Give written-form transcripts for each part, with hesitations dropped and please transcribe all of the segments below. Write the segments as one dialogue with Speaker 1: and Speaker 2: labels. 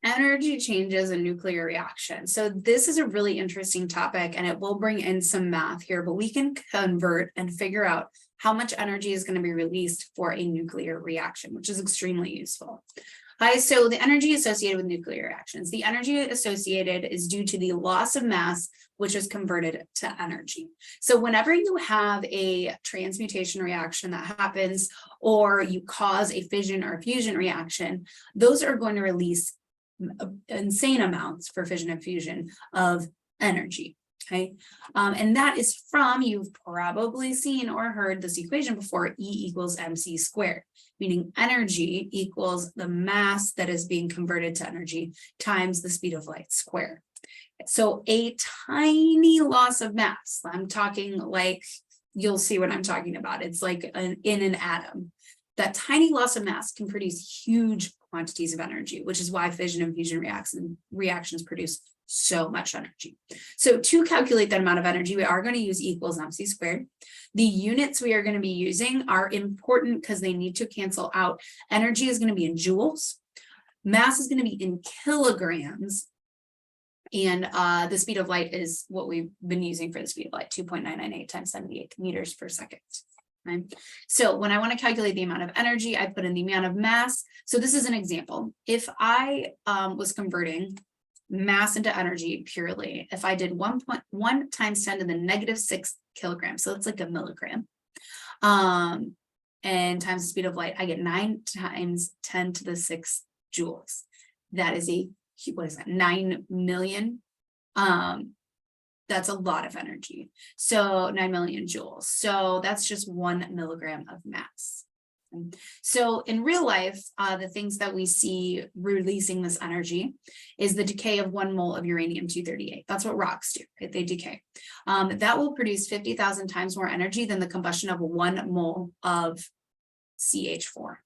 Speaker 1: energy changes in nuclear reaction. So this is a really interesting topic, and it will bring in some math here, but we can convert and figure out how much energy is going to be released for a nuclear reaction, which is extremely useful. So the energy associated with nuclear reactions, the energy associated is due to the loss of mass, which is converted to energy. So whenever you have a transmutation reaction that happens, or you cause a fission or fusion reaction, those are going to release insane amounts for fission and fusion of energy. Okay, and that is from, you've probably seen or heard this equation before, E equals mc squared, meaning energy equals the mass that is being converted to energy times the speed of light squared. So a tiny loss of mass, I'm talking like, you'll see what I'm talking about. It's like in an atom. That tiny loss of mass can produce huge quantities of energy, which is why fission and fusion reactions produce so much energy. So to calculate that amount of energy, we are going to use E equals mc squared. The units we are going to be using are important because they need to cancel out. Energy is going to be in joules. Mass is going to be in kilograms. And the speed of light is what we've been using for the speed of light, 2.998 times 78 meters per second. Right? So when I want to calculate the amount of energy, I put in the amount of mass. So this is an example. If I was converting mass into energy purely, if I did 1.1 times 10 to the negative 6 kilograms, so that's like a milligram, and times the speed of light, I get 9 times 10 to the 6 joules. That is what is that, 9 million? That's a lot of energy. So 9 million joules. So that's just 1 milligram of mass. So in real life, the things that we see releasing this energy is the decay of 1 mole of uranium-238. That's what rocks do, right? They decay. That will produce 50,000 times more energy than the combustion of 1 mole of CH4.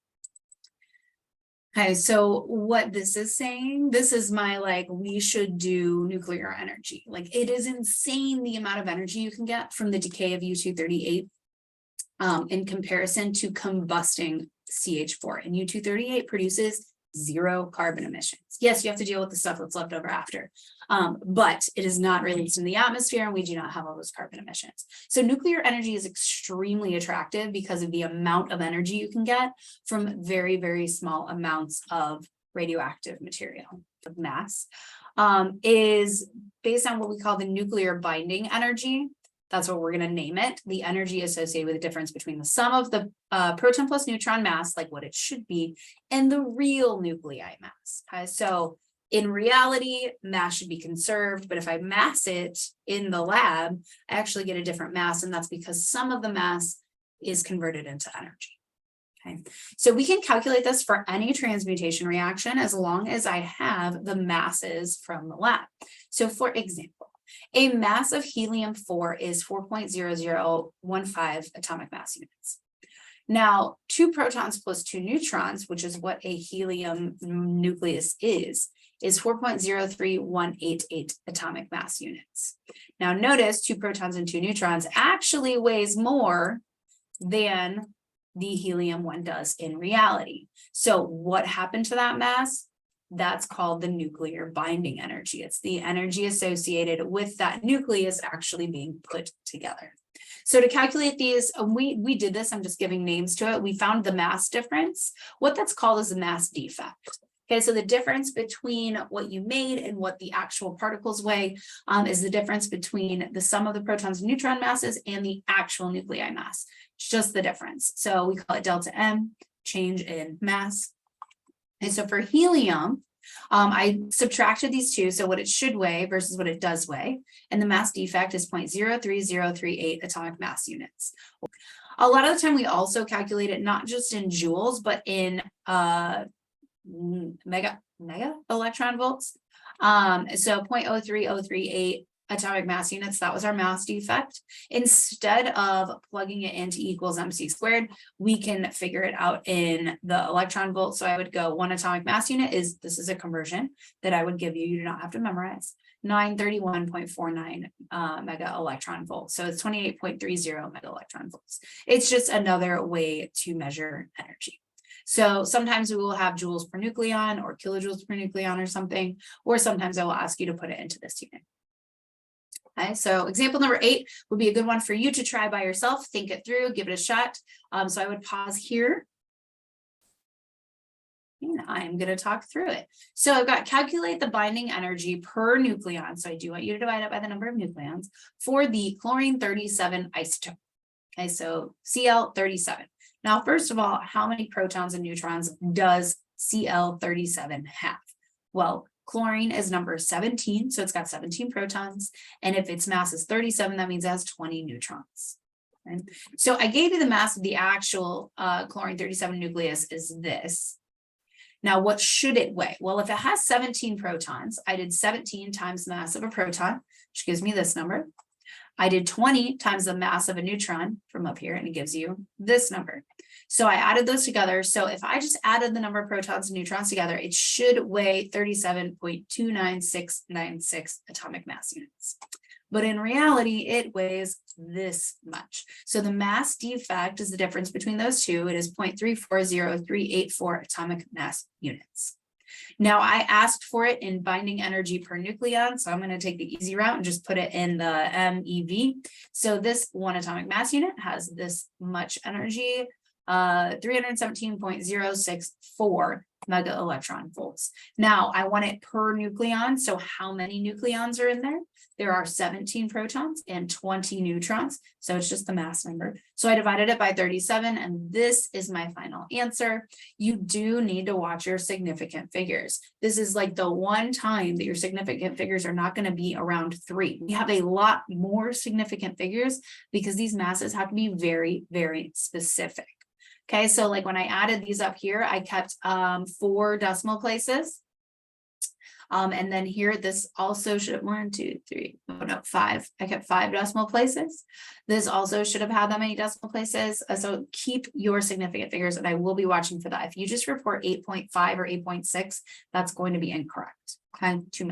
Speaker 1: Okay, so what this is saying, this is my, like, we should do nuclear energy. Like, it is insane the amount of energy you can get from the decay of U-238 in comparison to combusting CH4. And U-238 produces 0 carbon emissions. Yes, you have to deal with the stuff that's left over after, but it is not released in the atmosphere, and we do not have all those carbon emissions. So nuclear energy is extremely attractive because of the amount of energy you can get from very, very small amounts of radioactive material. Of mass is based on what we call the nuclear binding energy. That's what we're going to name it. The energy associated with the difference between the sum of the proton plus neutron mass, like what it should be, and the real nuclei mass. Okay? So in reality, mass should be conserved, but if I mass it in the lab, I actually get a different mass, and that's because some of the mass is converted into energy. Okay, so we can calculate this for any transmutation reaction as long as I have the masses from the lab. So for example, a mass of helium-4 is 4.0015 atomic mass units. Now, 2 protons plus 2 neutrons, which is what a helium nucleus is 4.03188 atomic mass units. Now, notice 2 protons and 2 neutrons actually weighs more than the helium-1 does in reality. So what happened to that mass? That's called the nuclear binding energy. It's the energy associated with that nucleus actually being put together. So to calculate these, we did this, I'm just giving names to it. We found the mass difference. What that's called is the mass defect. Okay, so the difference between what you made and what the actual particles weigh is the difference between the sum of the protons and neutron masses and the actual nuclei mass. It's just the difference. So we call it delta M, change in mass. And so for helium, I subtracted these two, so what it should weigh versus what it does weigh, and the mass defect is 0.03038 atomic mass units. A lot of the time we also calculate it not just in joules, but in mega electron volts. So 0.03038 atomic mass units, that was our mass defect. Instead of plugging it into E equals mc squared, we can figure it out in the electron volt. So I would go 1 atomic mass unit is, this is a conversion that I would give you, you do not have to memorize, 931.49 mega electron volts. So it's 28.30 mega electron volts. It's just another way to measure energy. So sometimes we will have joules per nucleon or kilojoules per nucleon or something, or sometimes I will ask you to put it into this unit. Okay, so example number 8 would be a good one for you to try by yourself, think it through, give it a shot. So I would pause here. And I'm going to talk through it. So I've got calculate the binding energy per nucleon. So I do want you to divide it by the number of nucleons for the chlorine 37 isotope. Okay, so Cl37. Now, first of all, how many protons and neutrons does Cl37 have? Well, chlorine is number 17, so it's got 17 protons. And if its mass is 37, that means it has 20 neutrons. Okay? So I gave you the mass of the actual chlorine 37 nucleus is this. Now, what should it weigh? Well, if it has 17 protons, I did 17 times the mass of a proton, which gives me this number. I did 20 times the mass of a neutron from up here, and it gives you this number. So I added those together. So if I just added the number of protons and neutrons together, it should weigh 37.29696 atomic mass units. But in reality, it weighs this much. So the mass defect is the difference between those two. It is 0.340384 atomic mass units. Now I asked for it in binding energy per nucleon, so I'm going to take the easy route and just put it in the MeV. So this one atomic mass unit has this much energy, 317.064 mega electron volts. Now I want it per nucleon. So how many nucleons are in there? There are 17 protons and 20 neutrons. So it's just the mass number. So I divided it by 37, and this is my final answer. You do need to watch your significant figures. This is like the one time that your significant figures are not going to be around 3. We have a lot more significant figures because these masses have to be very, very specific. Okay, so like when I added these up here, I kept 4 decimal places. And then here, this also should have 1, 2, 3, oh no, 5. I kept 5 decimal places. This also should have had that many decimal places. So keep your significant figures, and I will be watching for that. If you just report 8.5 or 8.6, that's going to be incorrect. Okay, too many.